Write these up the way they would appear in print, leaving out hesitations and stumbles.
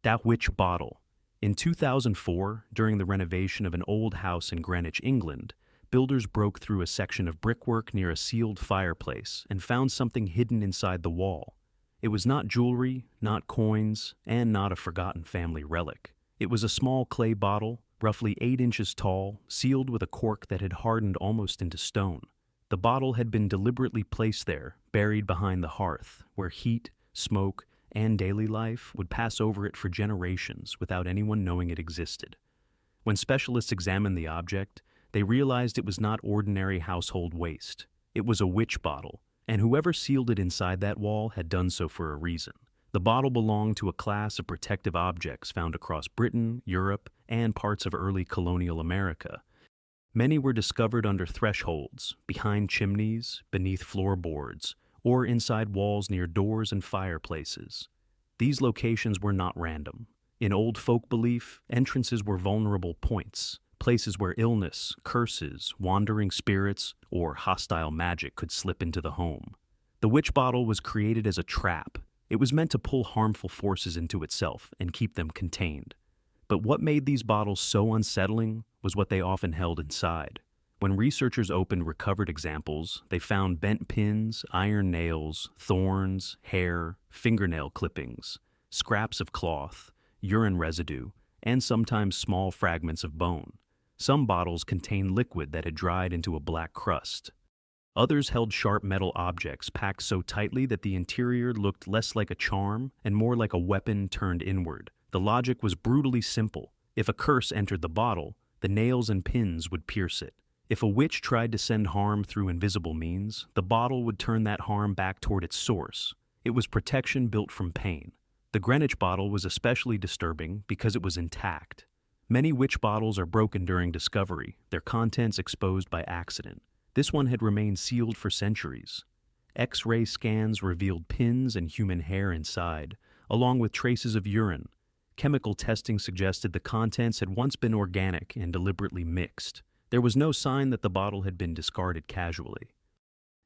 That witch bottle. In 2004, during the renovation of an old house in Greenwich, England, builders broke through a section of brickwork near a sealed fireplace and found something hidden inside the wall. It was not jewelry, not coins, and not a forgotten family relic. It was a small clay bottle, roughly 8 inches tall, sealed with a cork that had hardened almost into stone. The bottle had been deliberately placed there, buried behind the hearth, where heat, smoke, and daily life would pass over it for generations without anyone knowing it existed. When specialists examined the object, they realized it was not ordinary household waste. It was a witch bottle, and whoever sealed it inside that wall had done so for a reason. The bottle belonged to a class of protective objects found across Britain, Europe, and parts of early colonial America. Many were discovered under thresholds, behind chimneys, beneath floorboards, or inside walls near doors and fireplaces. These locations were not random. In old folk belief, entrances were vulnerable points, places where illness, curses, wandering spirits, or hostile magic could slip into the home. The witch bottle was created as a trap. It was meant to pull harmful forces into itself and keep them contained. But what made these bottles so unsettling was what they often held inside. When researchers opened recovered examples, they found bent pins, iron nails, thorns, hair, fingernail clippings, scraps of cloth, urine residue, and sometimes small fragments of bone. Some bottles contained liquid that had dried into a black crust. Others held sharp metal objects packed so tightly that the interior looked less like a charm and more like a weapon turned inward. The logic was brutally simple. If a curse entered the bottle, the nails and pins would pierce it. If a witch tried to send harm through invisible means, the bottle would turn that harm back toward its source. It was protection built from pain. The Greenwich bottle was especially disturbing because it was intact. Many witch bottles are broken during discovery, their contents exposed by accident. This one had remained sealed for centuries. X-ray scans revealed pins and human hair inside, along with traces of urine. Chemical testing suggested the contents had once been organic and deliberately mixed. There was no sign that the bottle had been discarded casually.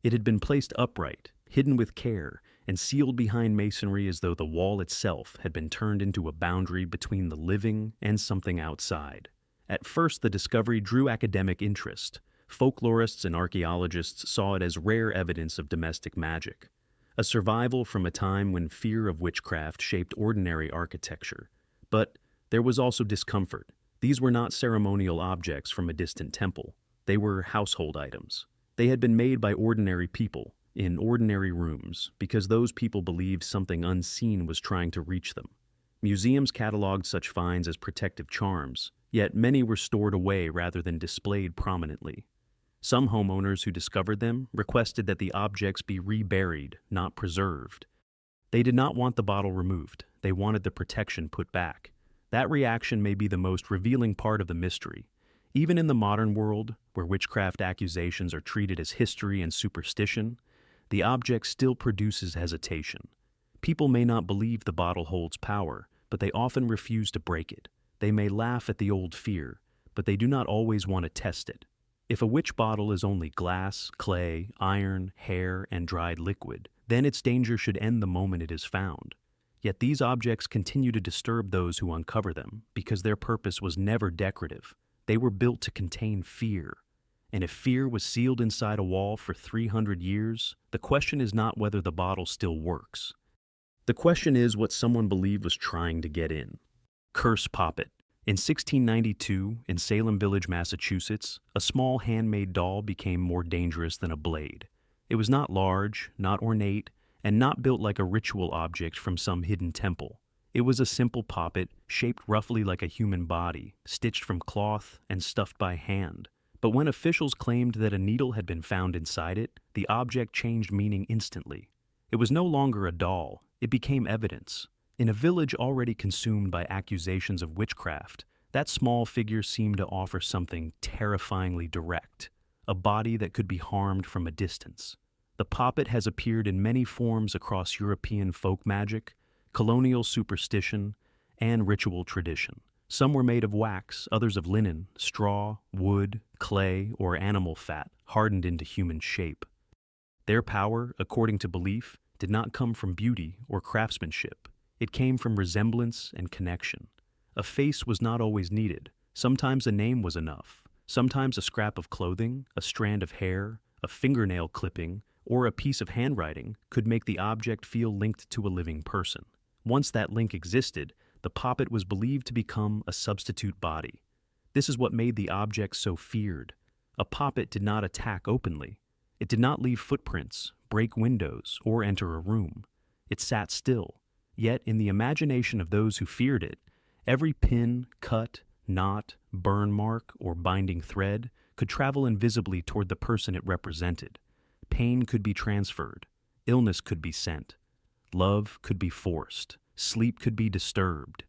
It had been placed upright, hidden with care, and sealed behind masonry as though the wall itself had been turned into a boundary between the living and something outside. At first, the discovery drew academic interest. Folklorists and archaeologists saw it as rare evidence of domestic magic, a survival from a time when fear of witchcraft shaped ordinary architecture. But there was also discomfort. These were not ceremonial objects from a distant temple. They were household items. They had been made by ordinary people, in ordinary rooms, because those people believed something unseen was trying to reach them. Museums cataloged such finds as protective charms, yet many were stored away rather than displayed prominently. Some homeowners who discovered them requested that the objects be reburied, not preserved. They did not want the bottle removed. They wanted the protection put back. That reaction may be the most revealing part of the mystery. Even in the modern world, where witchcraft accusations are treated as history and superstition, the object still produces hesitation. People may not believe the bottle holds power, but they often refuse to break it. They may laugh at the old fear, but they do not always want to test it. If a witch bottle is only glass, clay, iron, hair, and dried liquid, then its danger should end the moment it is found. Yet these objects continue to disturb those who uncover them because their purpose was never decorative. They were built to contain fear. And if fear was sealed inside a wall for 300 years, the question is not whether the bottle still works. The question is what someone believed was trying to get in. Curse Poppet. In 1692, in Salem Village, Massachusetts, a small handmade doll became more dangerous than a blade. It was not large, not ornate, and not built like a ritual object from some hidden temple. It was a simple poppet, shaped roughly like a human body, stitched from cloth and stuffed by hand. But when officials claimed that a needle had been found inside it, the object changed meaning instantly. It was no longer a doll, it became evidence. In a village already consumed by accusations of witchcraft, that small figure seemed to offer something terrifyingly direct, a body that could be harmed from a distance. The poppet has appeared in many forms across European folk magic, colonial superstition, and ritual tradition. Some were made of wax, others of linen, straw, wood, clay, or animal fat, hardened into human shape. Their power, according to belief, did not come from beauty or craftsmanship. It came from resemblance and connection. A face was not always needed. Sometimes a name was enough. Sometimes a scrap of clothing, a strand of hair, a fingernail clipping, or a piece of handwriting could make the object feel linked to a living person. Once that link existed, the poppet was believed to become a substitute body. This is what made the object so feared. A poppet did not attack openly. It did not leave footprints, break windows, or enter a room. It sat still. Yet, in the imagination of those who feared it, every pin, cut, knot, burn mark, or binding thread could travel invisibly toward the person it represented. Pain could be transferred. Illness could be sent. Love could be forced. Sleep could be disturbed.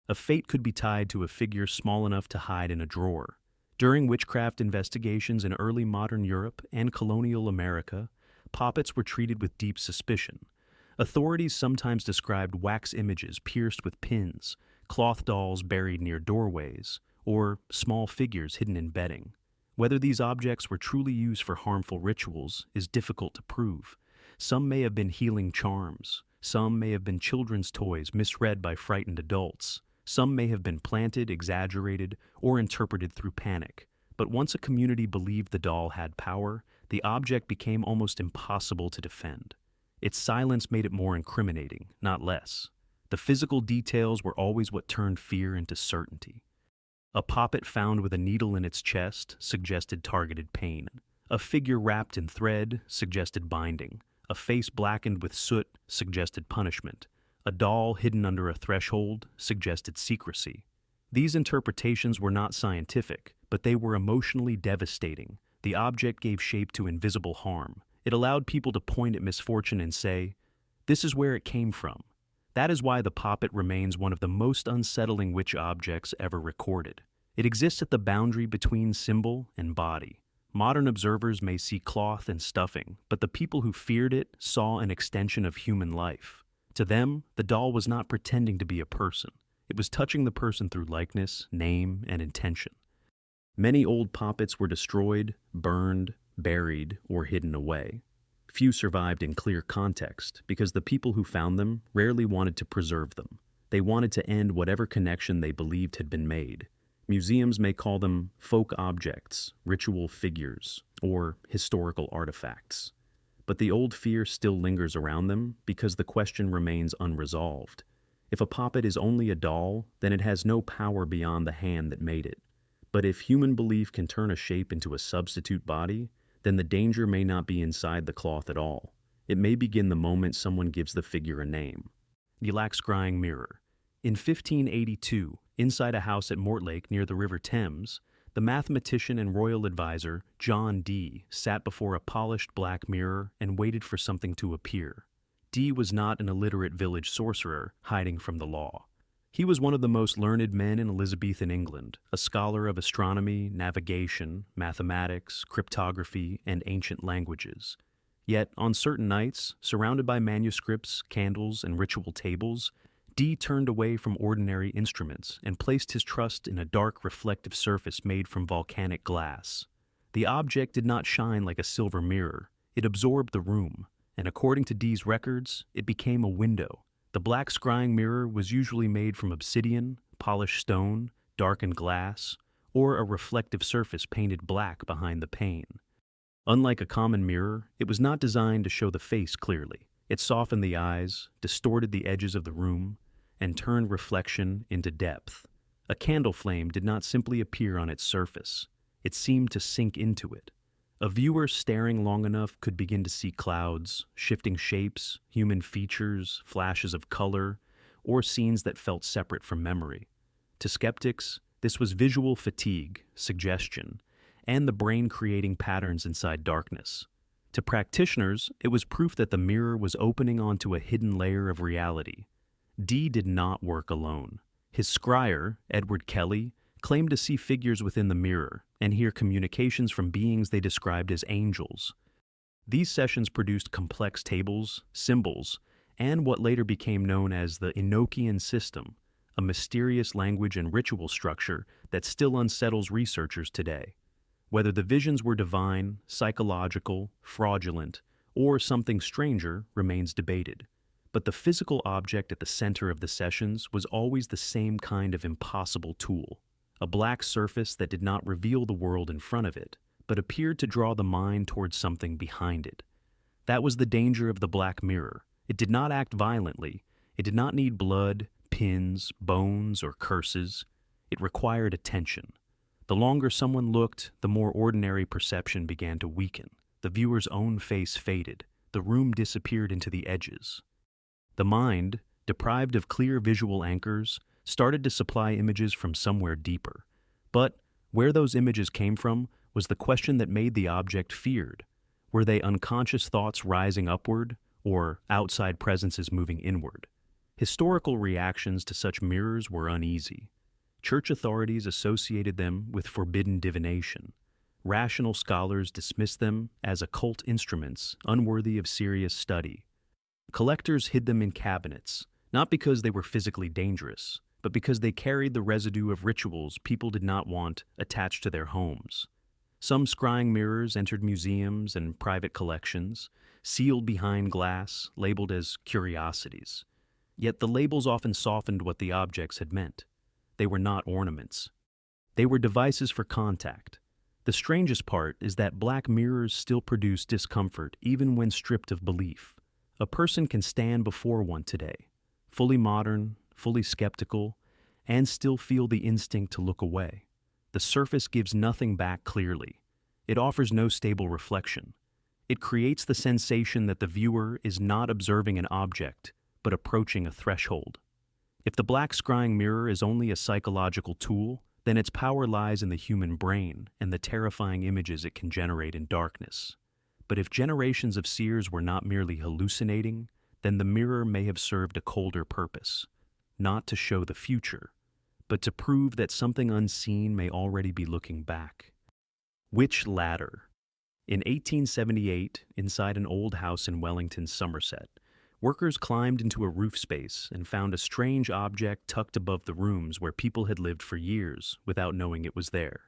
A fate could be tied to a figure small enough to hide in a drawer. During witchcraft investigations in early modern Europe and colonial America, poppets were treated with deep suspicion. Authorities sometimes described wax images pierced with pins, cloth dolls buried near doorways, or small figures hidden in bedding. Whether these objects were truly used for harmful rituals is difficult to prove. Some may have been healing charms. Some may have been children's toys misread by frightened adults. Some may have been planted, exaggerated, or interpreted through panic. But once a community believed the doll had power, the object became almost impossible to defend. Its silence made it more incriminating, not less. The physical details were always what turned fear into certainty. A poppet found with a needle in its chest suggested targeted pain. A figure wrapped in thread suggested binding. A face blackened with soot suggested punishment. A doll hidden under a threshold suggested secrecy. These interpretations were not scientific, but they were emotionally devastating. The object gave shape to invisible harm. It allowed people to point at misfortune and say, "This is where it came from." That is why the poppet remains one of the most unsettling witch objects ever recorded. It exists at the boundary between symbol and body. Modern observers may see cloth and stuffing, but the people who feared it saw an extension of human life. To them, the doll was not pretending to be a person. It was touching the person through likeness, name, and intention. Many old poppets were destroyed, burned, buried, or hidden away. Few survived in clear context because the people who found them rarely wanted to preserve them. They wanted to end whatever connection they believed had been made. Museums may call them folk objects, ritual figures, or historical artifacts. But the old fear still lingers around them because the question remains unresolved. If a poppet is only a doll, then it has no power beyond the hand that made it. But if human belief can turn a shape into a substitute body, then the danger may not be inside the cloth at all. It may begin the moment someone gives the figure a name. The Scrying mirror. In 1582, inside a house at Mortlake near the River Thames, the mathematician and royal advisor John Dee sat before a polished black mirror and waited for something to appear. Dee was not an illiterate village sorcerer hiding from the law. He was one of the most learned men in Elizabethan England, a scholar of astronomy, navigation, mathematics, cryptography, and ancient languages. Yet, on certain nights, surrounded by manuscripts, candles, and ritual tables, Dee turned away from ordinary instruments and placed his trust in a dark, reflective surface made from volcanic glass. The object did not shine like a silver mirror. It absorbed the room, and according to Dee's records, it became a window. The black scrying mirror was usually made from obsidian, polished stone, darkened glass, or a reflective surface painted black behind the pane. Unlike a common mirror, it was not designed to show the face clearly. It softened the eyes, distorted the edges of the room, and turned reflection into depth. A candle flame did not simply appear on its surface. It seemed to sink into it. A viewer staring long enough could begin to see clouds, shifting shapes, human features, flashes of color, or scenes that felt separate from memory. To skeptics, this was visual fatigue, suggestion, and the brain creating patterns inside darkness. To practitioners, it was proof that the mirror was opening onto a hidden layer of reality. Dee did not work alone. His scryer, Edward Kelly, claimed to see figures within the mirror and hear communications from beings they described as angels. These sessions produced complex tables, symbols, and what later became known as the Enochian system, a mysterious language and ritual structure that still unsettles researchers today. Whether the visions were divine, psychological, fraudulent, or something stranger remains debated. But the physical object at the center of the sessions was always the same kind of impossible tool, a black surface that did not reveal the world in front of it, but appeared to draw the mind towards something behind it. That was the danger of the black mirror. It did not act violently. It did not need blood, pins, bones, or curses. It required attention. The longer someone looked, the more ordinary perception began to weaken. The viewer's own face faded. The room disappeared into the edges. The mind, deprived of clear visual anchors, started to supply images from somewhere deeper. But where those images came from was the question that made the object feared. Were they unconscious thoughts rising upward, or outside presences moving inward? Historical reactions to such mirrors were uneasy. Church authorities associated them with forbidden divination. Rational scholars dismissed them as occult instruments unworthy of serious study. Collectors hid them in cabinets, not because they were physically dangerous, but because they carried the residue of rituals people did not want attached to their homes. Some scrying mirrors entered museums and private collections, sealed behind glass, labeled as curiosities. Yet the labels often softened what the objects had meant. They were not ornaments. They were devices for contact. The strangest part is that black mirrors still produce discomfort even when stripped of belief. A person can stand before one today, fully modern, fully skeptical, and still feel the instinct to look away. The surface gives nothing back clearly. It offers no stable reflection. It creates the sensation that the viewer is not observing an object, but approaching a threshold. If the black scrying mirror is only a psychological tool, then its power lies in the human brain and the terrifying images it can generate in darkness. But if generations of seers were not merely hallucinating, then the mirror may have served a colder purpose, not to show the future, but to prove that something unseen may already be looking back. Witch ladder. In 1878, inside an old house in Wellington, Somerset, workers climbed into a roof space and found a strange object tucked above the rooms where people had lived for years without knowing it was there.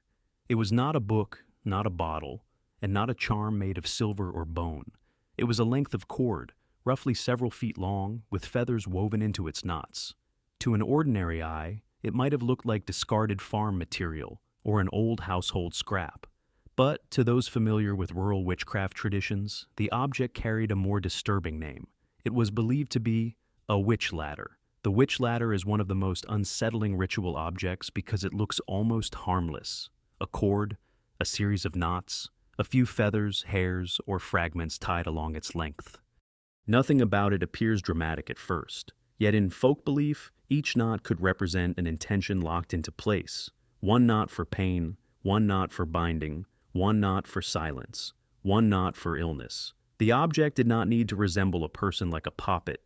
It was not a book, not a bottle, and not a charm made of silver or bone. It was a length of cord, roughly several feet long, with feathers woven into its knots. To an ordinary eye, it might have looked like discarded farm material or an old household scrap. But to those familiar with rural witchcraft traditions, the object carried a more disturbing name. It was believed to be a witch ladder. The witch ladder is one of the most unsettling ritual objects because it looks almost harmless. A cord, a series of knots, a few feathers, hairs, or fragments tied along its length. Nothing about it appears dramatic at first, yet in folk belief, each knot could represent an intention locked into place. One knot for pain, one knot for binding, one knot for silence, one knot for illness. The object did not need to resemble a person like a poppet,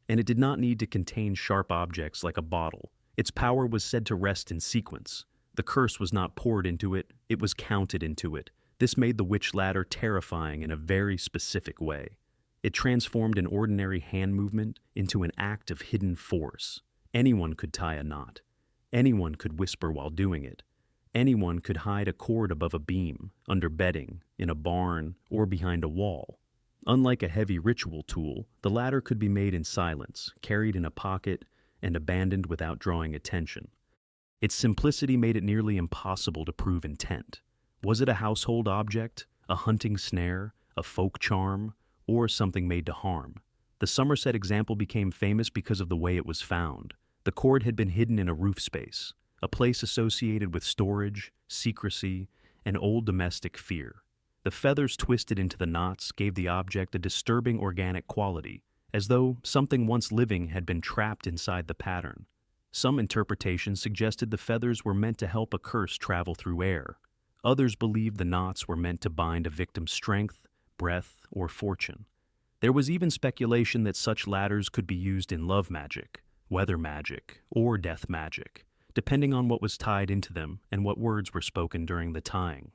and it did not need to contain sharp objects like a bottle. Its power was said to rest in sequence. The curse was not poured into it, it was counted into it. This made the witch ladder terrifying in a very specific way. It transformed an ordinary hand movement into an act of hidden force. Anyone could tie a knot. Anyone could whisper while doing it. Anyone could hide a cord above a beam, under bedding, in a barn, or behind a wall. Unlike a heavy ritual tool, the ladder could be made in silence, carried in a pocket, and abandoned without drawing attention. Its simplicity made it nearly impossible to prove intent. Was it a household object, a hunting snare, a folk charm, or something made to harm? The Somerset example became famous because of the way it was found. The cord had been hidden in a roof space, a place associated with storage, secrecy, and old domestic fear. The feathers twisted into the knots gave the object a disturbing organic quality, as though something once living had been trapped inside the pattern. Some interpretations suggested the feathers were meant to help a curse travel through air. Others believed the knots were meant to bind a victim's strength, breath, or fortune. There was even speculation that such ladders could be used in love magic, weather magic, or death magic, depending on what was tied into them and what words were spoken during the tying.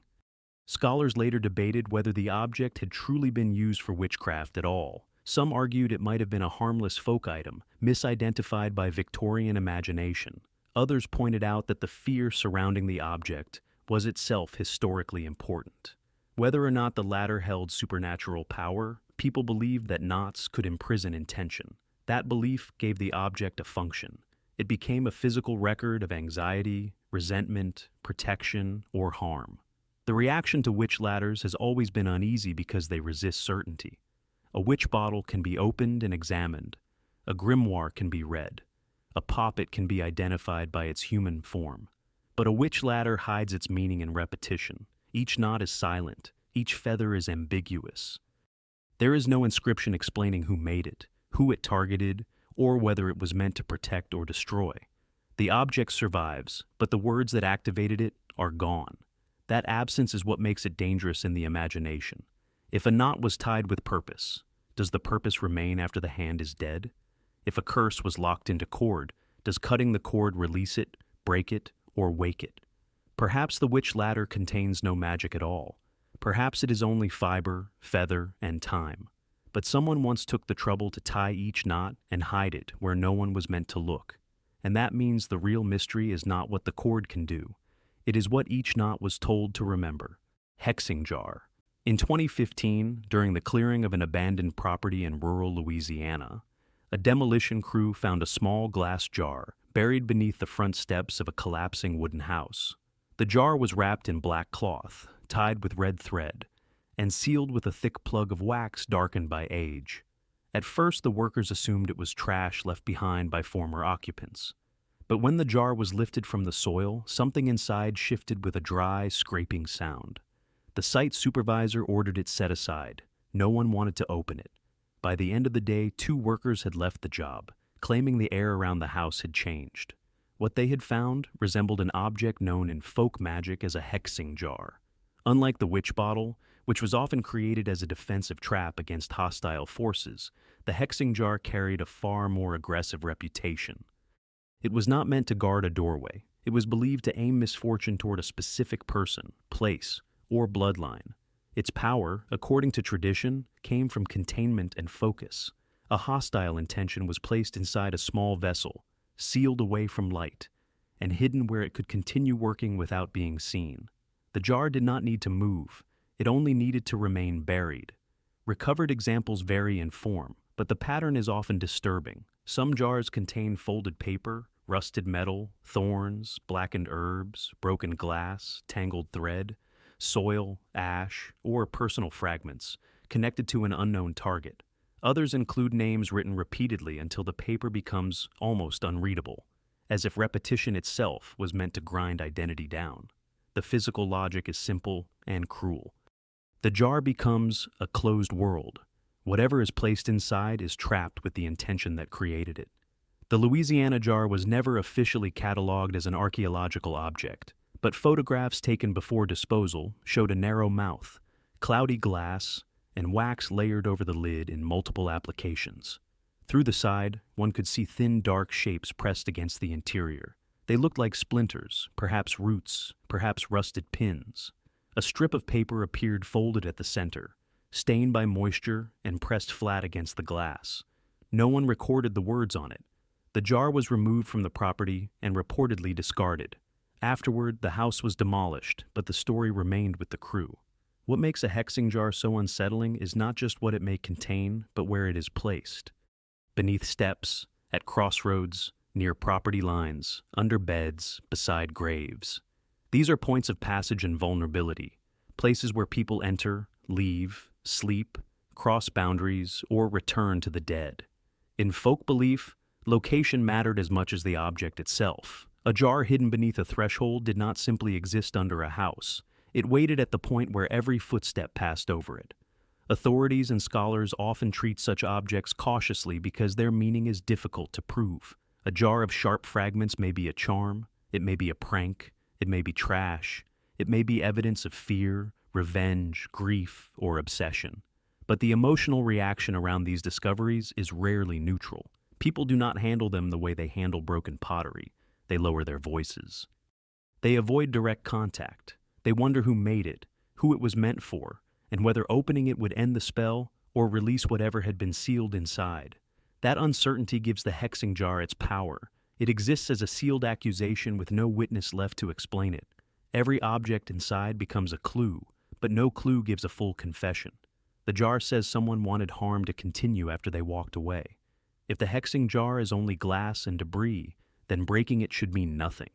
Scholars later debated whether the object had truly been used for witchcraft at all. Some argued it might have been a harmless folk item, misidentified by Victorian imagination. Others pointed out that the fear surrounding the object was itself historically important. Whether or not the latter held supernatural power, people believed that knots could imprison intention. That belief gave the object a function. It became a physical record of anxiety, resentment, protection, or harm. The reaction to witch ladders has always been uneasy because they resist certainty. A witch bottle can be opened and examined. A grimoire can be read. A poppet can be identified by its human form. But a witch ladder hides its meaning in repetition. Each knot is silent. Each feather is ambiguous. There is no inscription explaining who made it, who it targeted, or whether it was meant to protect or destroy. The object survives, but the words that activated it are gone. That absence is what makes it dangerous in the imagination. If a knot was tied with purpose, does the purpose remain after the hand is dead? If a curse was locked into cord, does cutting the cord release it, break it, or wake it? Perhaps the witch ladder contains no magic at all. Perhaps it is only fiber, feather, and time. But someone once took the trouble to tie each knot and hide it where no one was meant to look. And that means the real mystery is not what the cord can do. It is what each knot was told to remember. Hexing Jar. In 2015, during the clearing of an abandoned property in rural Louisiana, a demolition crew found a small glass jar buried beneath the front steps of a collapsing wooden house. The jar was wrapped in black cloth, tied with red thread, and sealed with a thick plug of wax darkened by age. At first, the workers assumed it was trash left behind by former occupants. But when the jar was lifted from the soil, something inside shifted with a dry, scraping sound. The site supervisor ordered it set aside. No one wanted to open it. By the end of the day, 2 workers had left the job, claiming the air around the house had changed. What they had found resembled an object known in folk magic as a hexing jar. Unlike the witch bottle, which was often created as a defensive trap against hostile forces, the hexing jar carried a far more aggressive reputation. It was not meant to guard a doorway. It was believed to aim misfortune toward a specific person, place, or bloodline. Its power, according to tradition, came from containment and focus. A hostile intention was placed inside a small vessel, sealed away from light, and hidden where it could continue working without being seen. The jar did not need to move. It only needed to remain buried. Recovered examples vary in form, but the pattern is often disturbing. Some jars contain folded paper, rusted metal, thorns, blackened herbs, broken glass, tangled thread, soil, ash, or personal fragments, connected to an unknown target. Others include names written repeatedly until the paper becomes almost unreadable, as if repetition itself was meant to grind identity down. The physical logic is simple and cruel. The jar becomes a closed world. Whatever is placed inside is trapped with the intention that created it. The Louisiana jar was never officially cataloged as an archaeological object, but photographs taken before disposal showed a narrow mouth, cloudy glass, and wax layered over the lid in multiple applications. Through the side, one could see thin, dark shapes pressed against the interior. They looked like splinters, perhaps roots, perhaps rusted pins. A strip of paper appeared folded at the center, stained by moisture and pressed flat against the glass. No one recorded the words on it. The jar was removed from the property and reportedly discarded. Afterward, the house was demolished, but the story remained with the crew. What makes a hexing jar so unsettling is not just what it may contain, but where it is placed. Beneath steps, at crossroads, near property lines, under beds, beside graves. These are points of passage and vulnerability, places where people enter, leave, sleep, cross boundaries, or return to the dead. In folk belief, location mattered as much as the object itself. A jar hidden beneath a threshold did not simply exist under a house. It waited at the point where every footstep passed over it. Authorities and scholars often treat such objects cautiously because their meaning is difficult to prove. A jar of sharp fragments may be a charm, it may be a prank, it may be trash, it may be evidence of fear, revenge, grief, or obsession. But the emotional reaction around these discoveries is rarely neutral. People do not handle them the way they handle broken pottery. They lower their voices. They avoid direct contact. They wonder who made it, who it was meant for, and whether opening it would end the spell or release whatever had been sealed inside. That uncertainty gives the hexing jar its power. It exists as a sealed accusation with no witness left to explain it. Every object inside becomes a clue, but no clue gives a full confession. The jar says someone wanted harm to continue after they walked away. If the hexing jar is only glass and debris, then breaking it should mean nothing.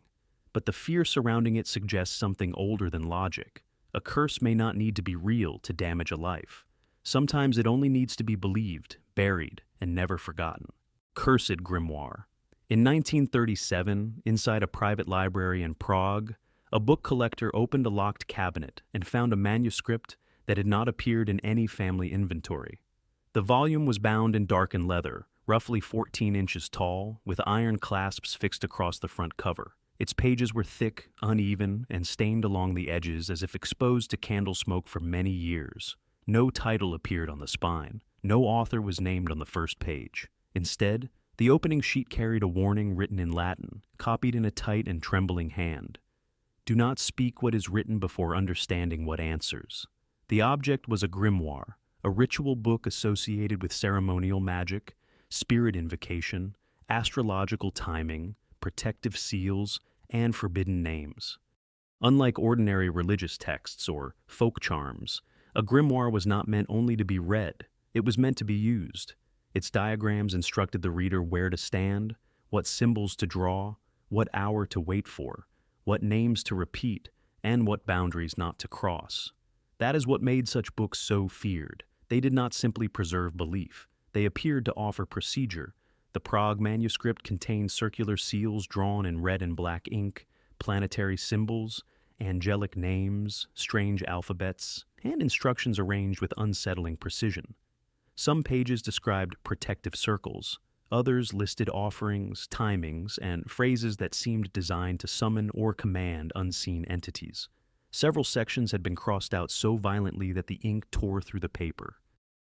But the fear surrounding it suggests something older than logic. A curse may not need to be real to damage a life. Sometimes it only needs to be believed, buried, and never forgotten. Cursed Grimoire. In 1937, inside a private library in Prague, a book collector opened a locked cabinet and found a manuscript that had not appeared in any family inventory. The volume was bound in darkened leather, roughly 14 inches tall, with iron clasps fixed across the front cover. Its pages were thick, uneven, and stained along the edges as if exposed to candle smoke for many years. No title appeared on the spine. No author was named on the first page. Instead, the opening sheet carried a warning written in Latin, copied in a tight and trembling hand. Do not speak what is written before understanding what answers. The object was a grimoire, a ritual book associated with ceremonial magic, spirit invocation, astrological timing, protective seals, and forbidden names. Unlike ordinary religious texts or folk charms, a grimoire was not meant only to be read, it was meant to be used. Its diagrams instructed the reader where to stand, what symbols to draw, what hour to wait for, what names to repeat, and what boundaries not to cross. That is what made such books so feared. They did not simply preserve belief. They appeared to offer procedure. The Prague manuscript contained circular seals drawn in red and black ink, planetary symbols, angelic names, strange alphabets, and instructions arranged with unsettling precision. Some pages described protective circles. Others listed offerings, timings, and phrases that seemed designed to summon or command unseen entities. Several sections had been crossed out so violently that the ink tore through the paper.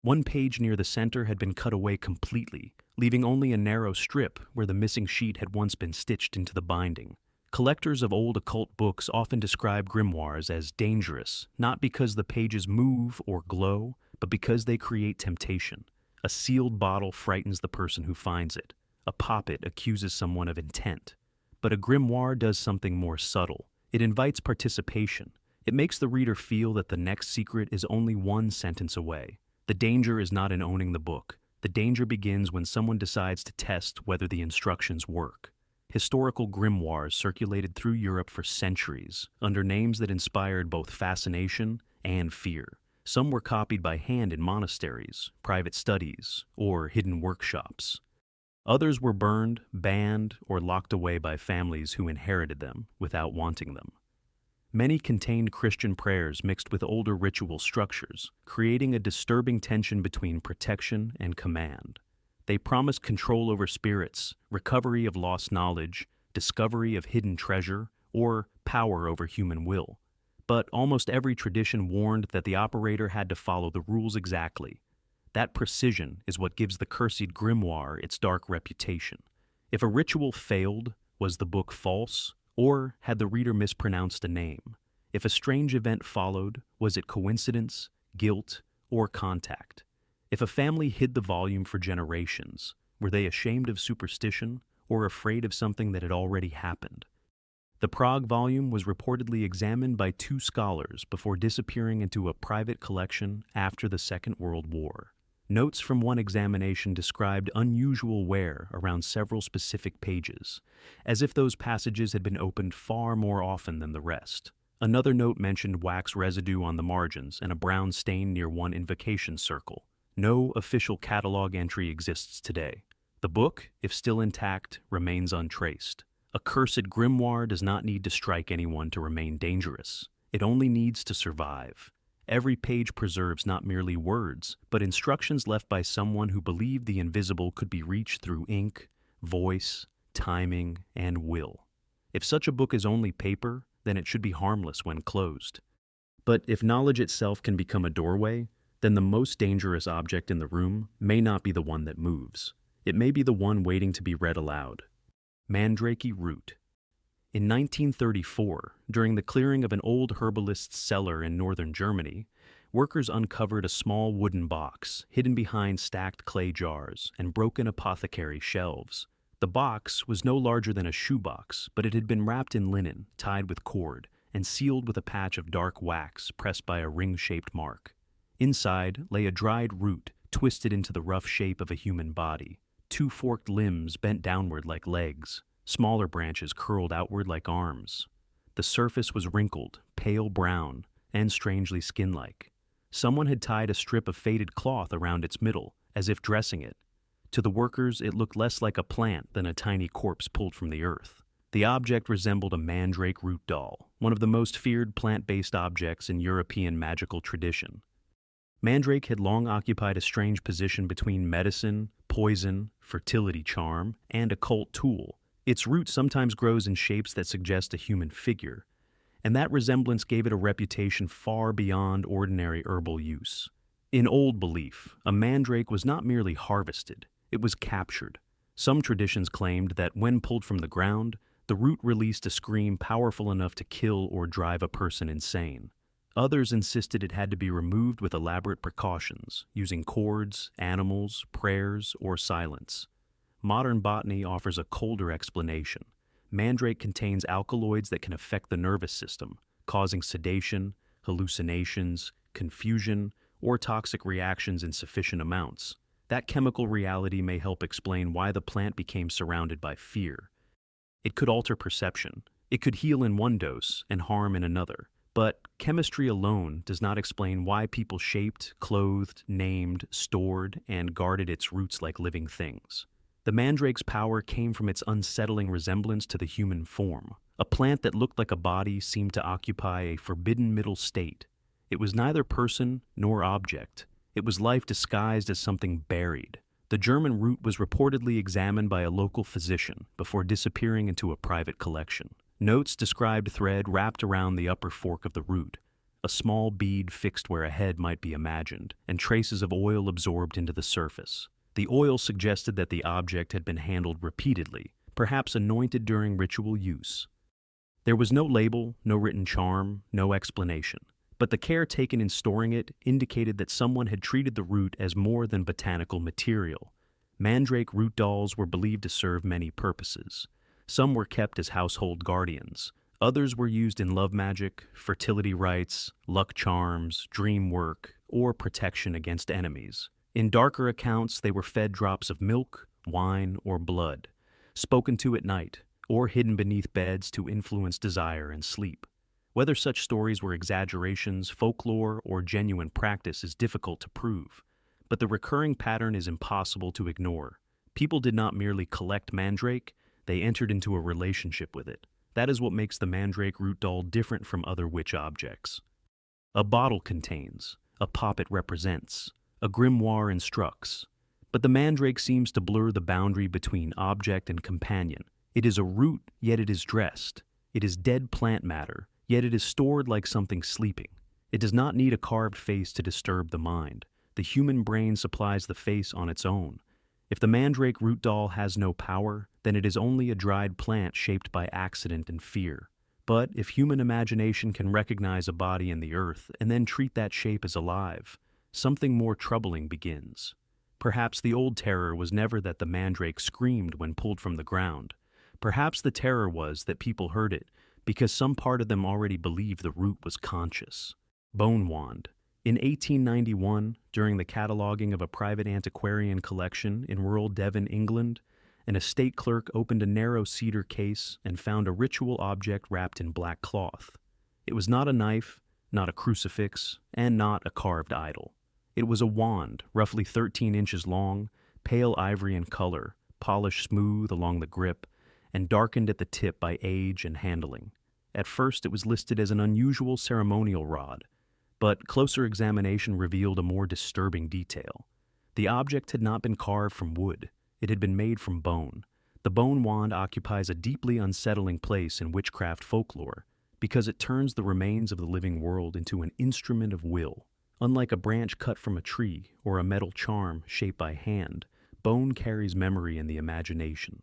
One page near the center had been cut away completely, leaving only a narrow strip where the missing sheet had once been stitched into the binding. Collectors of old occult books often describe grimoires as dangerous, not because the pages move or glow, but because they create temptation. A sealed bottle frightens the person who finds it. A poppet accuses someone of intent. But a grimoire does something more subtle. It invites participation. It makes the reader feel that the next secret is only one sentence away. The danger is not in owning the book. The danger begins when someone decides to test whether the instructions work. Historical grimoires circulated through Europe for centuries, under names that inspired both fascination and fear. Some were copied by hand in monasteries, private studies, or hidden workshops. Others were burned, banned, or locked away by families who inherited them without wanting them. Many contained Christian prayers mixed with older ritual structures, creating a disturbing tension between protection and command. They promised control over spirits, recovery of lost knowledge, discovery of hidden treasure, or power over human will. But almost every tradition warned that the operator had to follow the rules exactly. That precision is what gives the cursed grimoire its dark reputation. If a ritual failed, was the book false, or had the reader mispronounced a name? If a strange event followed, was it coincidence, guilt, or contact? If a family hid the volume for generations, were they ashamed of superstition or afraid of something that had already happened? The Prague volume was reportedly examined by 2 scholars before disappearing into a private collection after the Second World War. Notes from one examination described unusual wear around several specific pages, as if those passages had been opened far more often than the rest. Another note mentioned wax residue on the margins and a brown stain near one invocation circle. No official catalog entry exists today. The book, if still intact, remains untraced. A cursed grimoire does not need to strike anyone to remain dangerous. It only needs to survive. Every page preserves not merely words, but instructions left by someone who believed the invisible could be reached through ink, voice, timing, and will. If such a book is only paper, then it should be harmless when closed. But if knowledge itself can become a doorway, then the most dangerous object in the room may not be the one that moves. It may be the one waiting to be read aloud. Mandrake Root. In 1934, during the clearing of an old herbalist's cellar in northern Germany, workers uncovered a small wooden box hidden behind stacked clay jars and broken apothecary shelves. The box was no larger than a shoebox, but it had been wrapped in linen, tied with cord, and sealed with a patch of dark wax pressed by a ring-shaped mark. Inside lay a dried root twisted into the rough shape of a human body. two forked limbs bent downward like legs, smaller branches curled outward like arms. The surface was wrinkled, pale brown, and strangely skin-like. Someone had tied a strip of faded cloth around its middle, as if dressing it. To the workers, it looked less like a plant than a tiny corpse pulled from the earth. The object resembled a Mandrake Root doll, one of the most feared plant-based objects in European magical tradition. Mandrake had long occupied a strange position between medicine, poison, fertility charm, and occult tool. Its root sometimes grows in shapes that suggest a human figure, and that resemblance gave it a reputation far beyond ordinary herbal use. In old belief, a mandrake was not merely harvested, it was captured. Some traditions claimed that when pulled from the ground, the root released a scream powerful enough to kill or drive a person insane. Others insisted it had to be removed with elaborate precautions, using cords, animals, prayers, or silence. Modern botany offers a colder explanation. Mandrake contains alkaloids that can affect the nervous system, causing sedation, hallucinations, confusion, or toxic reactions in sufficient amounts. That chemical reality may help explain why the plant became surrounded by fear. It could alter perception. It could heal in one dose and harm in another. But chemistry alone does not explain why people shaped, clothed, named, stored, and guarded its roots like living things. The mandrake's power came from its unsettling resemblance to the human form. A plant that looked like a body seemed to occupy a forbidden middle state. It was neither person nor object. It was life disguised as something buried. The German root was reportedly examined by a local physician before disappearing into a private collection. Notes described thread wrapped around the upper fork of the root, a small bead fixed where a head might be imagined, and traces of oil absorbed into the surface. The oil suggested that the object had been handled repeatedly, perhaps anointed during ritual use. There was no label, no written charm, no explanation, but the care taken in storing it indicated that someone had treated the root as more than botanical material. Mandrake root dolls were believed to serve many purposes. Some were kept as household guardians. Others were used in love magic, fertility rites, luck charms, dream work, or protection against enemies. In darker accounts, they were fed drops of milk, wine, or blood, spoken to at night, or hidden beneath beds to influence desire and sleep. Whether such stories were exaggerations, folklore, or genuine practice is difficult to prove, but the recurring pattern is impossible to ignore. People did not merely collect mandrake, they entered into a relationship with it. That is what makes the Mandrake Root doll different from other witch objects. A bottle contains, a poppet represents, a grimoire instructs, but the mandrake seems to blur the boundary between object and companion. It is a root, yet it is dressed. It is dead plant matter, yet it is stored like something sleeping. It does not need a carved face to disturb the mind. The human brain supplies the face on its own. If the Mandrake Root doll has no power, then it is only a dried plant shaped by accident and fear. But if human imagination can recognize a body in the earth and then treat that shape as alive, something more troubling begins. Perhaps the old terror was never that the mandrake screamed when pulled from the ground. Perhaps the terror was that people heard it because some part of them already believed the root was conscious. Bone wand. In 1891, during the cataloguing of a private antiquarian collection in rural Devon, England, an estate clerk opened a narrow cedar case and found a ritual object wrapped in black cloth. It was not a knife, not a crucifix, and not a carved idol. It was a wand, roughly 13 inches long, pale ivory in color, polished smooth along the grip, and darkened at the tip by age and handling. At first, it was listed as an unusual ceremonial rod, but closer examination revealed a more disturbing detail. The object had not been carved from wood. It had been made from bone. The bone wand occupies a deeply unsettling place in witchcraft folklore because it turns the remains of the living world into an instrument of will. Unlike a branch cut from a tree or a metal charm shaped by hand, bone carries memory and the imagination.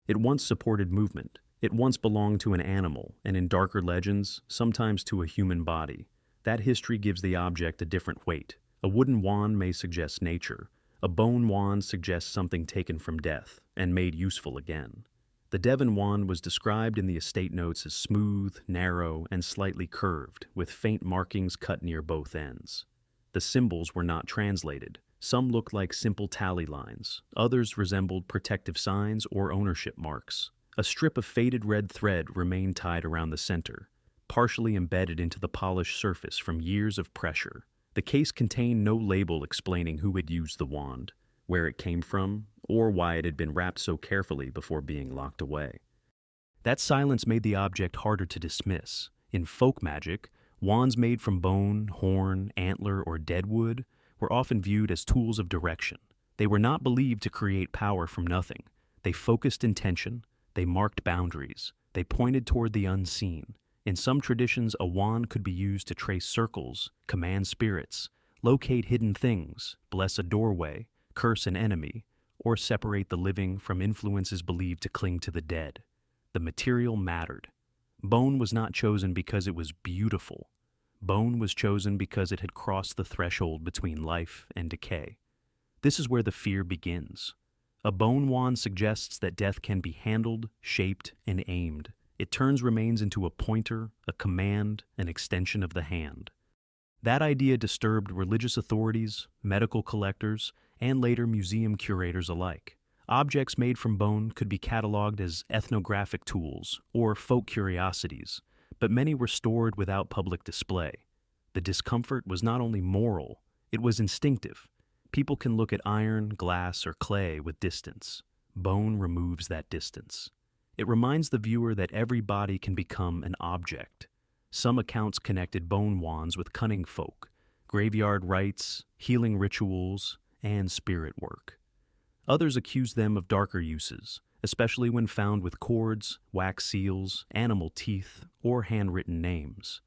It once supported movement. It once belonged to an animal, and in darker legends, sometimes to a human body. That history gives the object a different weight. A wooden wand may suggest nature. A bone wand suggests something taken from death and made useful again. The Devon wand was described in the estate notes as smooth, narrow, and slightly curved, with faint markings cut near both ends. The symbols were not translated. Some looked like simple tally lines, others resembled protective signs or ownership marks. A strip of faded red thread remained tied around the center, partially embedded into the polished surface from years of pressure. The case contained no label explaining who had used the wand, where it came from, or why it had been wrapped so carefully before being locked away. That silence made the object harder to dismiss. In folk magic, wands made from bone, horn, antler, or dead wood were often viewed as tools of direction. They were not believed to create power from nothing. They focused intention, they marked boundaries, they pointed toward the unseen. In some traditions, a wand could be used to trace circles, command spirits, locate hidden things, bless a doorway, curse an enemy, or separate the living from influences believed to cling to the dead. The material mattered. Bone was not chosen because it was beautiful. Bone was chosen because it had crossed the threshold between life and decay. This is where the fear begins. A bone wand suggests that death can be handled, shaped, and aimed. It turns remains into a pointer, a command, an extension of the hand. That idea disturbed religious authorities, medical collectors, and later museum curators alike. Objects made from bone could be cataloged as ethnographic tools or folk curiosities, but many were stored without public display. The discomfort was not only moral, it was instinctive. People can look at iron, glass, or clay with distance. Bone removes that distance. It reminds the viewer that every body can become an object. Some accounts connected bone wands with cunning folk, graveyard rites, healing rituals, and spirit work. Others accused them of darker uses, especially when found with cords, wax seals, animal teeth, or handwritten names.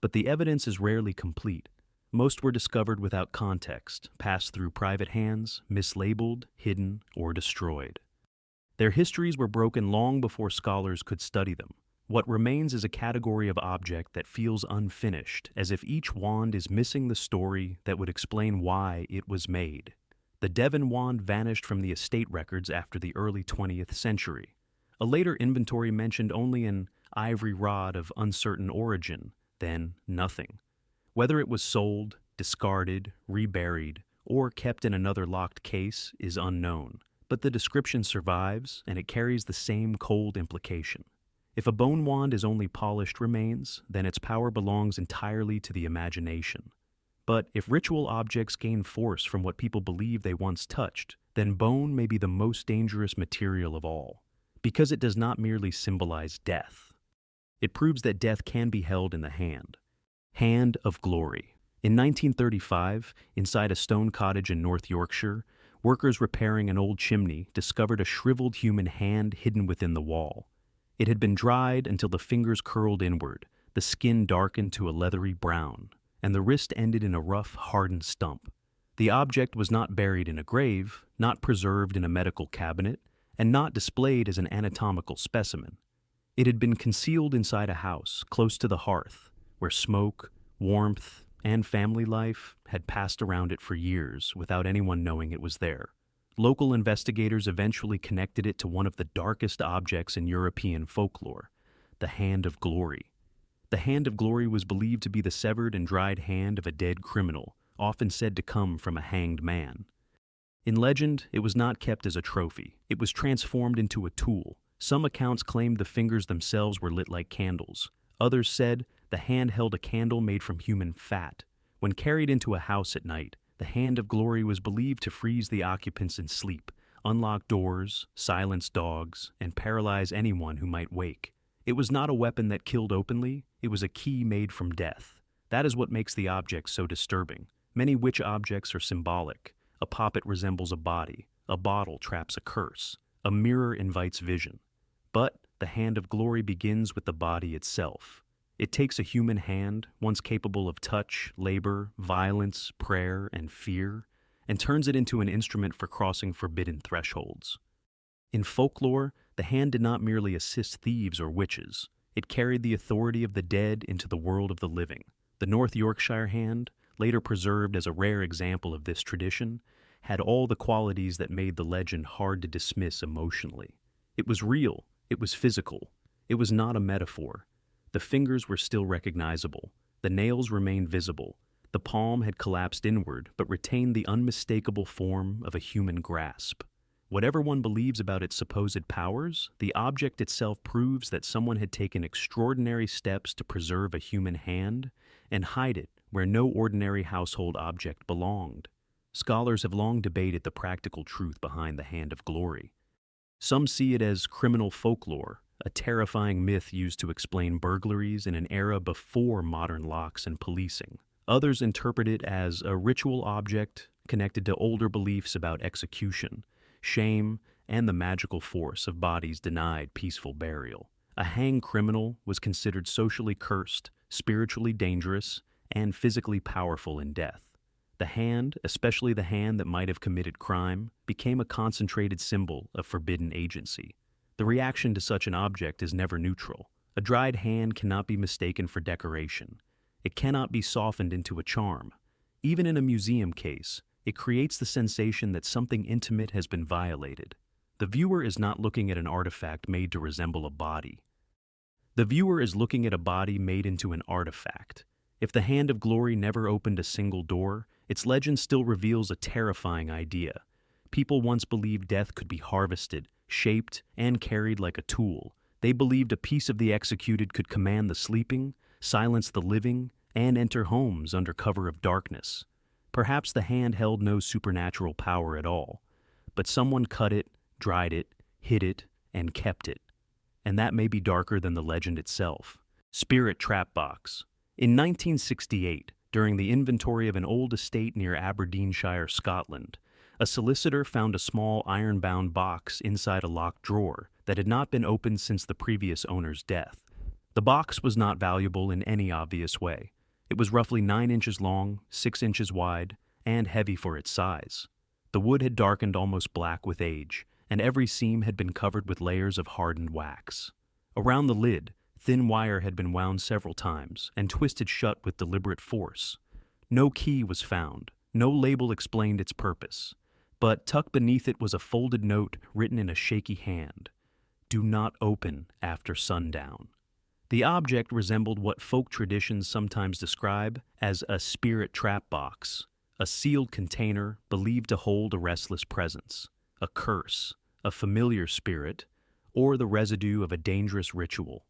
But the evidence is rarely complete. Most were discovered without context, passed through private hands, mislabeled, hidden, or destroyed. Their histories were broken long before scholars could study them. What remains is a category of object that feels unfinished, as if each wand is missing the story that would explain why it was made. The Devon wand vanished from the estate records after the early 20th century. A later inventory mentioned only an ivory rod of uncertain origin, then nothing. Whether it was sold, discarded, reburied, or kept in another locked case is unknown. But the description survives, and it carries the same cold implication. If a bone wand is only polished remains, then its power belongs entirely to the imagination. But if ritual objects gain force from what people believe they once touched, then bone may be the most dangerous material of all, because it does not merely symbolize death. It proves that death can be held in the hand. Hand of Glory. In 1935, inside a stone cottage in North Yorkshire, workers repairing an old chimney discovered a shriveled human hand hidden within the wall. It had been dried until the fingers curled inward, the skin darkened to a leathery brown, and the wrist ended in a rough, hardened stump. The object was not buried in a grave, not preserved in a medical cabinet, and not displayed as an anatomical specimen. It had been concealed inside a house, close to the hearth, where smoke, warmth, and family life had passed around it for years without anyone knowing it was there. Local investigators eventually connected it to one of the darkest objects in European folklore, the Hand of Glory. The Hand of Glory was believed to be the severed and dried hand of a dead criminal, often said to come from a hanged man. In legend, it was not kept as a trophy. It was transformed into a tool. Some accounts claimed the fingers themselves were lit like candles. Others said the hand held a candle made from human fat. When carried into a house at night, the Hand of Glory was believed to freeze the occupants in sleep, unlock doors, silence dogs, and paralyze anyone who might wake. It was not a weapon that killed openly, it was a key made from death. That is what makes the object so disturbing. Many witch objects are symbolic. A poppet resembles a body, a bottle traps a curse, a mirror invites vision. But the Hand of Glory begins with the body itself. It takes a human hand, once capable of touch, labor, violence, prayer, and fear, and turns it into an instrument for crossing forbidden thresholds. In folklore, the hand did not merely assist thieves or witches. It carried the authority of the dead into the world of the living. The North Yorkshire hand, later preserved as a rare example of this tradition, had all the qualities that made the legend hard to dismiss emotionally. It was real, it was physical, it was not a metaphor. The fingers were still recognizable, the nails remained visible, The palm had collapsed inward, but retained the unmistakable form of a human grasp. Whatever one believes about its supposed powers, the object itself proves that someone had taken extraordinary steps to preserve a human hand and hide it where no ordinary household object belonged. Scholars have long debated the practical truth behind the Hand of Glory. Some see it as criminal folklore, a terrifying myth used to explain burglaries in an era before modern locks and policing. Others interpret it as a ritual object connected to older beliefs about execution, shame, and the magical force of bodies denied peaceful burial. A hanged criminal was considered socially cursed, spiritually dangerous, and physically powerful in death. The hand, especially the hand that might have committed crime, became a concentrated symbol of forbidden agency. The reaction to such an object is never neutral. A dried hand cannot be mistaken for decoration. It cannot be softened into a charm. Even in a museum case, it creates the sensation that something intimate has been violated. The viewer is not looking at an artifact made to resemble a body. The viewer is looking at a body made into an artifact. If the Hand of Glory never opened a single door, its legend still reveals a terrifying idea. People once believed death could be harvested, shaped, and carried like a tool. They believed a piece of the executed could command the sleeping, silence the living, and enter homes under cover of darkness. Perhaps the hand held no supernatural power at all, but someone cut it, dried it, hid it, and kept it. And that may be darker than the legend itself. Spirit Trap Box. In 1968, during the inventory of an old estate near Aberdeenshire, Scotland, a solicitor found a small iron-bound box inside a locked drawer that had not been opened since the previous owner's death. The box was not valuable in any obvious way. It was roughly 9 inches long, 6 inches wide, and heavy for its size. The wood had darkened almost black with age, and every seam had been covered with layers of hardened wax. Around the lid, thin wire had been wound several times and twisted shut with deliberate force. No key was found, no label explained its purpose, but tucked beneath it was a folded note written in a shaky hand. "Do not open after sundown." The object resembled what folk traditions sometimes describe as a spirit trap box, a sealed container believed to hold a restless presence, a curse, a familiar spirit, or the residue of a dangerous ritual.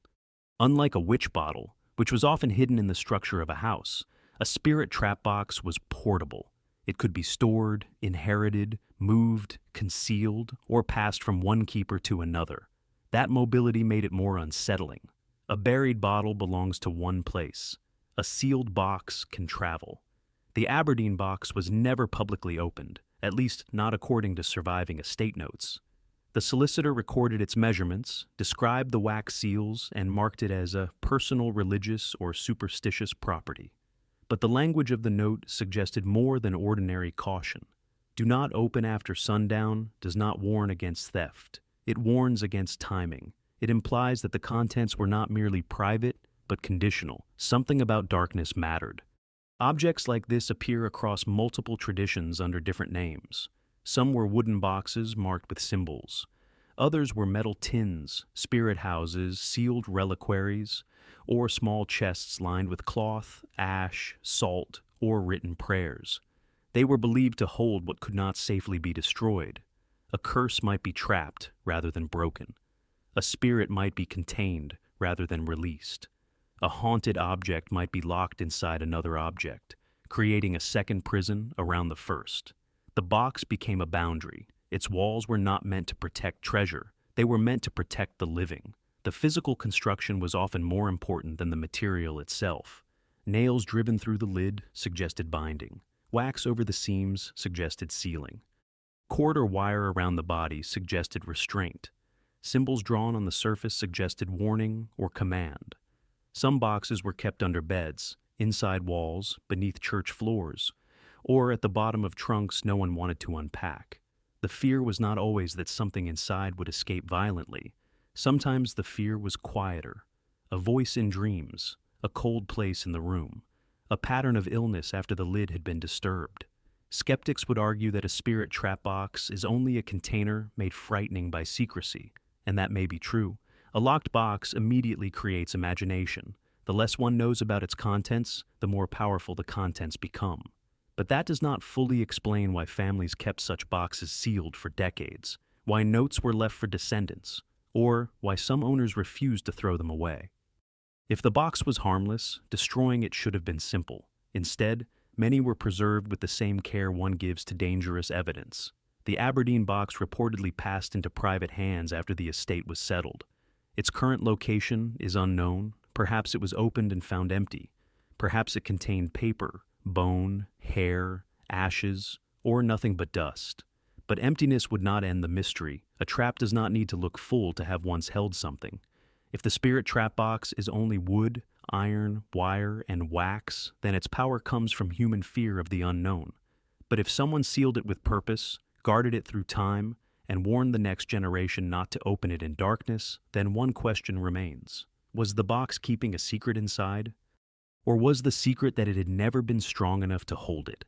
Unlike a witch bottle, which was often hidden in the structure of a house, a spirit trap box was portable. It could be stored, inherited, moved, concealed, or passed from one keeper to another. That mobility made it more unsettling. A buried bottle belongs to one place. A sealed box can travel. The Aberdeen box was never publicly opened, at least not according to surviving estate notes. The solicitor recorded its measurements, described the wax seals, and marked it as a personal religious or superstitious property. But the language of the note suggested more than ordinary caution. "Do not open after sundown" does not warn against theft. It warns against timing. It implies that the contents were not merely private, but conditional. Something about darkness mattered. Objects like this appear across multiple traditions under different names. Some were wooden boxes marked with symbols. Others were metal tins, spirit houses, sealed reliquaries, or small chests lined with cloth, ash, salt, or written prayers. They were believed to hold what could not safely be destroyed. A curse might be trapped rather than broken. A spirit might be contained rather than released. A haunted object might be locked inside another object, creating a second prison around the first. The box became a boundary. Its walls were not meant to protect treasure. They were meant to protect the living. The physical construction was often more important than the material itself. Nails driven through the lid suggested binding. Wax over the seams suggested sealing. Cord or wire around the body suggested restraint. Symbols drawn on the surface suggested warning or command. Some boxes were kept under beds, inside walls, beneath church floors, or at the bottom of trunks no one wanted to unpack. The fear was not always that something inside would escape violently. Sometimes the fear was quieter. A voice in dreams, a cold place in the room, a pattern of illness after the lid had been disturbed. Skeptics would argue that a spirit trap box is only a container made frightening by secrecy, and that may be true. A locked box immediately creates imagination. The less one knows about its contents, the more powerful the contents become. But that does not fully explain why families kept such boxes sealed for decades, why notes were left for descendants, or why some owners refused to throw them away. If the box was harmless, destroying it should have been simple. Instead, many were preserved with the same care one gives to dangerous evidence. The Aberdeen box reportedly passed into private hands after the estate was settled. Its current location is unknown. Perhaps it was opened and found empty. Perhaps it contained paper, bone, hair, ashes, or nothing but dust. But emptiness would not end the mystery. A trap does not need to look full to have once held something. If the spirit trap box is only wood, iron, wire, and wax, then its power comes from human fear of the unknown. But if someone sealed it with purpose, guarded it through time, and warned the next generation not to open it in darkness, then one question remains. Was the box keeping a secret inside? Or was the secret that it had never been strong enough to hold it?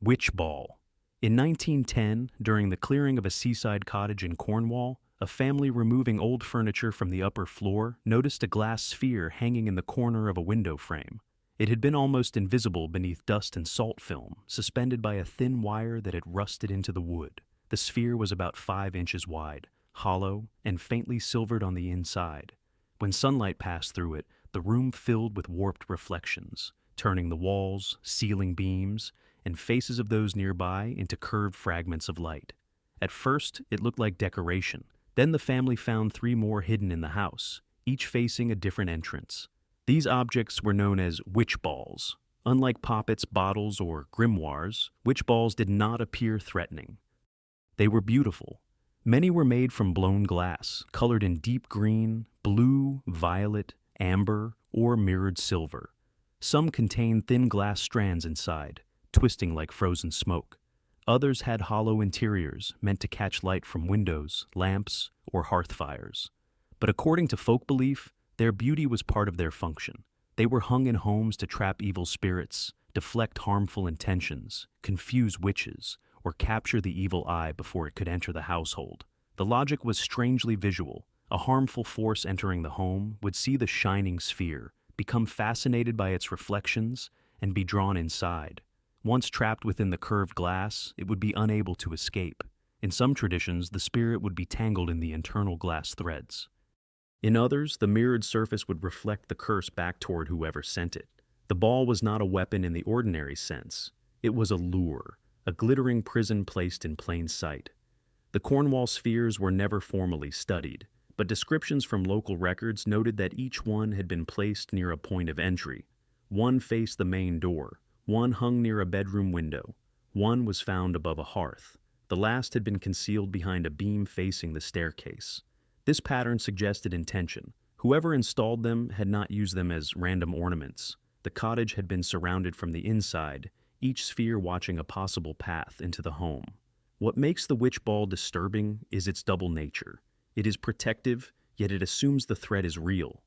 Witch ball. In 1910, during the clearing of a seaside cottage in Cornwall, a family removing old furniture from the upper floor noticed a glass sphere hanging in the corner of a window frame. It had been almost invisible beneath dust and salt film, suspended by a thin wire that had rusted into the wood. The sphere was about 5 inches wide, hollow, and faintly silvered on the inside. When sunlight passed through it, the room filled with warped reflections, turning the walls, ceiling beams, and faces of those nearby into curved fragments of light. At first, it looked like decoration. Then the family found 3 more hidden in the house, each facing a different entrance. These objects were known as witch balls. Unlike poppets, bottles, or grimoires, witch balls did not appear threatening. They were beautiful. Many were made from blown glass, colored in deep green, blue, violet, amber, or mirrored silver. Some contained thin glass strands inside, twisting like frozen smoke. Others had hollow interiors meant to catch light from windows, lamps, or hearth fires. But according to folk belief, their beauty was part of their function. They were hung in homes to trap evil spirits, deflect harmful intentions, confuse witches, or capture the evil eye before it could enter the household. The logic was strangely visual. A harmful force entering the home would see the shining sphere, become fascinated by its reflections, and be drawn inside. Once trapped within the curved glass, it would be unable to escape. In some traditions, the spirit would be tangled in the internal glass threads. In others, the mirrored surface would reflect the curse back toward whoever sent it. The ball was not a weapon in the ordinary sense. It was a lure, a glittering prison placed in plain sight. The Cornwall spheres were never formally studied, but descriptions from local records noted that each one had been placed near a point of entry. One faced the main door. One hung near a bedroom window. One was found above a hearth. The last had been concealed behind a beam facing the staircase. This pattern suggested intention. Whoever installed them had not used them as random ornaments. The cottage had been surrounded from the inside, each sphere watching a possible path into the home. What makes the witch ball disturbing is its double nature. It is protective, yet it assumes the threat is real.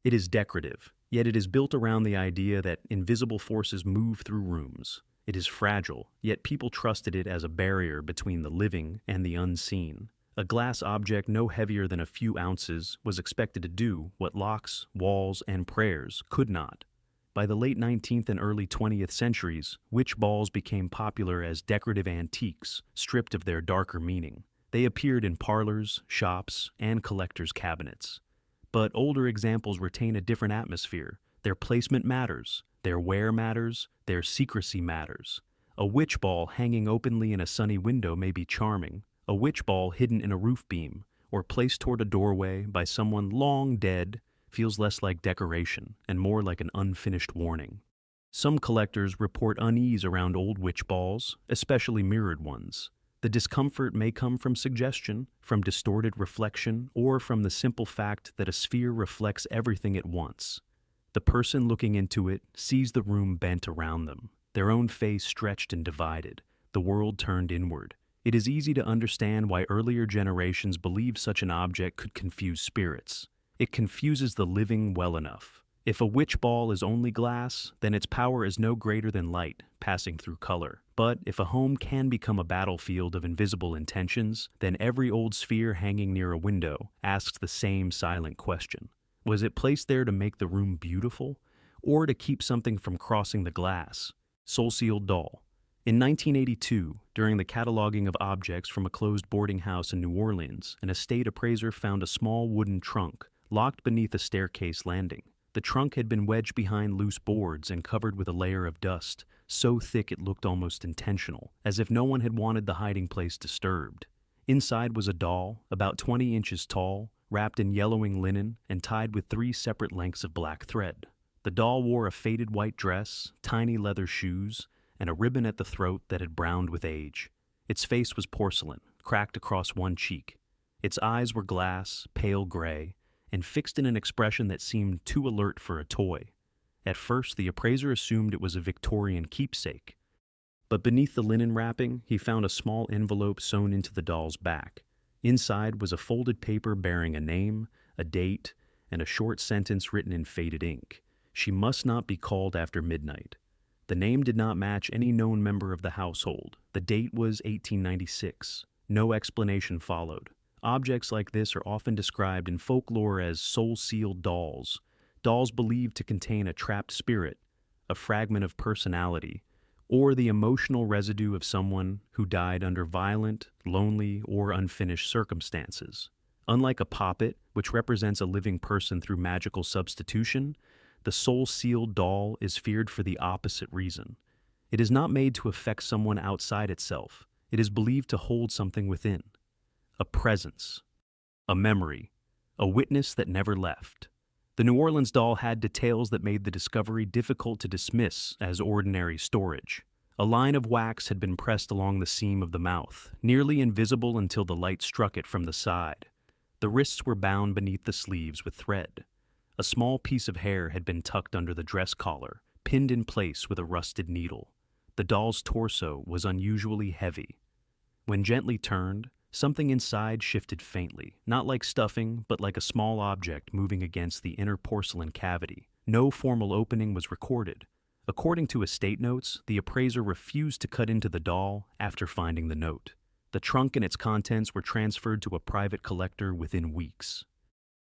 It is decorative, yet it is built around the idea that invisible forces move through rooms. It is fragile, yet people trusted it as a barrier between the living and the unseen. A glass object no heavier than a few ounces was expected to do what locks, walls, and prayers could not. By the late 19th and early 20th centuries, witch balls became popular as decorative antiques, stripped of their darker meaning. They appeared in parlors, shops, and collectors' cabinets. But older examples retain a different atmosphere. Their placement matters, their wear matters, their secrecy matters. A witch ball hanging openly in a sunny window may be charming. A witch ball hidden in a roof beam or placed toward a doorway by someone long dead feels less like decoration and more like an unfinished warning. Some collectors report unease around old witch balls, especially mirrored ones. The discomfort may come from suggestion, from distorted reflection, or from the simple fact that a sphere reflects everything at once. The person looking into it sees the room bent around them, their own face stretched and divided, the world turned inward. It is easy to understand why earlier generations believed such an object could confuse spirits. It confuses the living well enough. If a witch ball is only glass, then its power is no greater than light passing through color. But if a home can become a battlefield of invisible intentions, then every old sphere hanging near a window asks the same silent question. Was it placed there to make the room beautiful, or to keep something from crossing the glass? Soul-sealed doll. In 1982, during the cataloging of objects from a closed boarding house in New Orleans, an estate appraiser found a small wooden trunk locked beneath a staircase landing. The trunk had been wedged behind loose boards and covered with a layer of dust, so thick it looked almost intentional, as if no one had wanted the hiding place disturbed. Inside was a doll, about 20 inches tall, wrapped in yellowing linen and tied with 3 separate lengths of black thread. The doll wore a faded white dress, tiny leather shoes, and a ribbon at the throat that had browned with age. Its face was porcelain, cracked across one cheek. Its eyes were glass, pale gray, and fixed in an expression that seemed too alert for a toy. At first, the appraiser assumed it was a Victorian keepsake. But beneath the linen wrapping, he found a small envelope sewn into the doll's back. Inside was a folded paper bearing a name, a date, and a short sentence written in faded ink. She must not be called after midnight. The name did not match any known member of the household. The date was 1896. No explanation followed. Objects like this are often described in folklore as soul-sealed dolls, dolls believed to contain a trapped spirit, a fragment of personality, or the emotional residue of someone who died under violent, lonely, or unfinished circumstances. Unlike a poppet, which represents a living person through magical substitution, the soul-sealed doll is feared for the opposite reason. It is not made to affect someone outside itself. It is believed to hold something within. A presence, a memory, a witness that never left. The New Orleans doll had details that made the discovery difficult to dismiss as ordinary storage. A line of wax had been pressed along the seam of the mouth, nearly invisible until the light struck it from the side. The wrists were bound beneath the sleeves with thread. A small piece of hair had been tucked under the dress collar, pinned in place with a rusted needle. The doll's torso was unusually heavy. When gently turned, something inside shifted faintly, not like stuffing, but like a small object moving against the inner porcelain cavity. No formal opening was recorded. According to estate notes, the appraiser refused to cut into the doll after finding the note. The trunk and its contents were transferred to a private collector within weeks.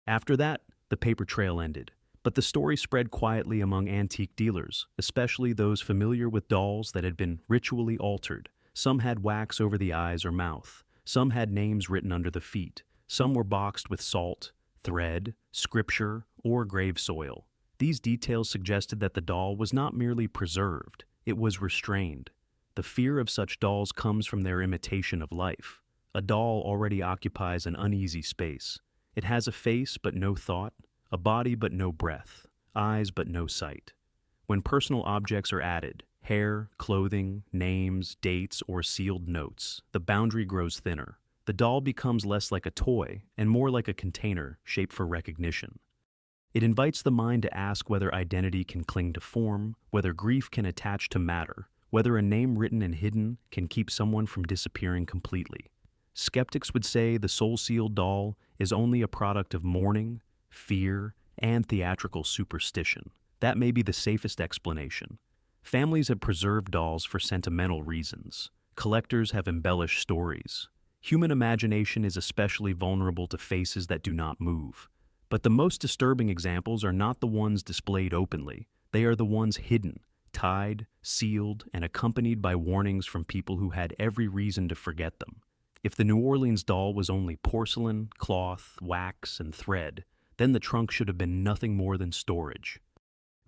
After that, the paper trail ended, but the story spread quietly among antique dealers, especially those familiar with dolls that had been ritually altered. Some had wax over the eyes or mouth. Some had names written under the feet. Some were boxed with salt, thread, scripture, or grave soil. These details suggested that the doll was not merely preserved, it was restrained. The fear of such dolls comes from their imitation of life. A doll already occupies an uneasy space. It has a face but no thought, a body but no breath, eyes but no sight. When personal objects are added, hair, clothing, names, dates, or sealed notes, the boundary grows thinner. The doll becomes less like a toy and more like a container shaped for recognition. It invites the mind to ask whether identity can cling to form, whether grief can attach to matter, whether a name written and hidden can keep someone from disappearing completely. Skeptics would say the soul-sealed doll is only a product of mourning, fear, and theatrical superstition. That may be the safest explanation. Families have preserved dolls for sentimental reasons. Collectors have embellished stories. Human imagination is especially vulnerable to faces that do not move. But the most disturbing examples are not the ones displayed openly. They are the ones hidden, tied, sealed, and accompanied by warnings from people who had every reason to forget them. If the New Orleans doll was only porcelain, cloth, wax, and thread, then the trunk should have been nothing more than storage.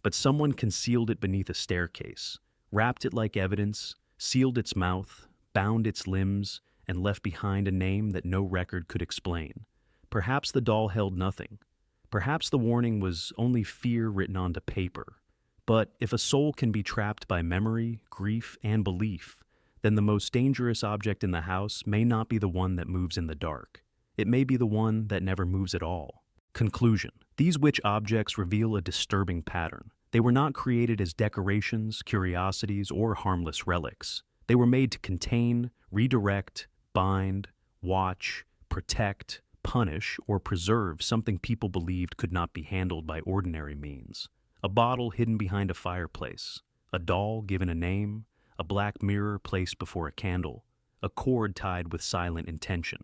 But someone concealed it beneath a staircase, wrapped it like evidence, sealed its mouth, bound its limbs, and left behind a name that no record could explain. Perhaps the doll held nothing. Perhaps the warning was only fear written onto paper. But if a soul can be trapped by memory, grief, and belief, then the most dangerous object in the house may not be the one that moves in the dark. It may be the one that never moves at all. Conclusion. These witch objects reveal a disturbing pattern. They were not created as decorations, curiosities, or harmless relics. They were made to contain, redirect, bind, watch, protect, punish, or preserve something people believed could not be handled by ordinary means. A bottle hidden behind a fireplace, a doll given a name, a black mirror placed before a candle, a cord tied with silent intention,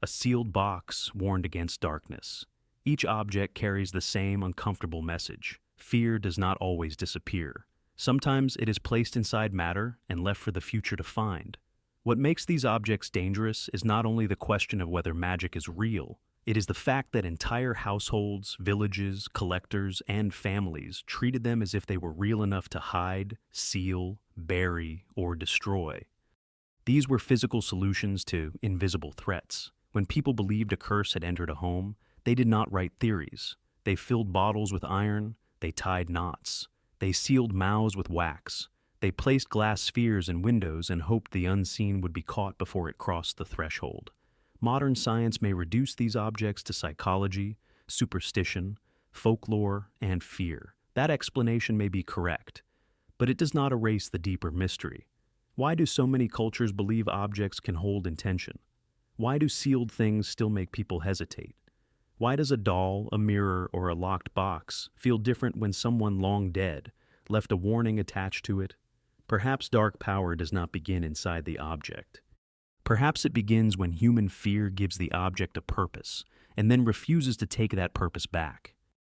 a sealed box warned against darkness. Each object carries the same uncomfortable message. Fear does not always disappear. Sometimes it is placed inside matter and left for the future to find. What makes these objects dangerous is not only the question of whether magic is real, it is the fact that entire households, villages, collectors, and families treated them as if they were real enough to hide, seal, bury, or destroy. These were physical solutions to invisible threats. When people believed a curse had entered a home, they did not write theories. They filled bottles with iron, they tied knots, they sealed mouths with wax, they placed glass spheres in windows and hoped the unseen would be caught before it crossed the threshold. Modern science may reduce these objects to psychology, superstition, folklore, and fear. That explanation may be correct, but it does not erase the deeper mystery. Why do so many cultures believe objects can hold intention? Why do sealed things still make people hesitate? Why does a doll, a mirror, or a locked box feel different when someone long dead left a warning attached to it? Perhaps dark power does not begin inside the object. Perhaps it begins when human fear gives the object a purpose and then refuses to take that purpose back.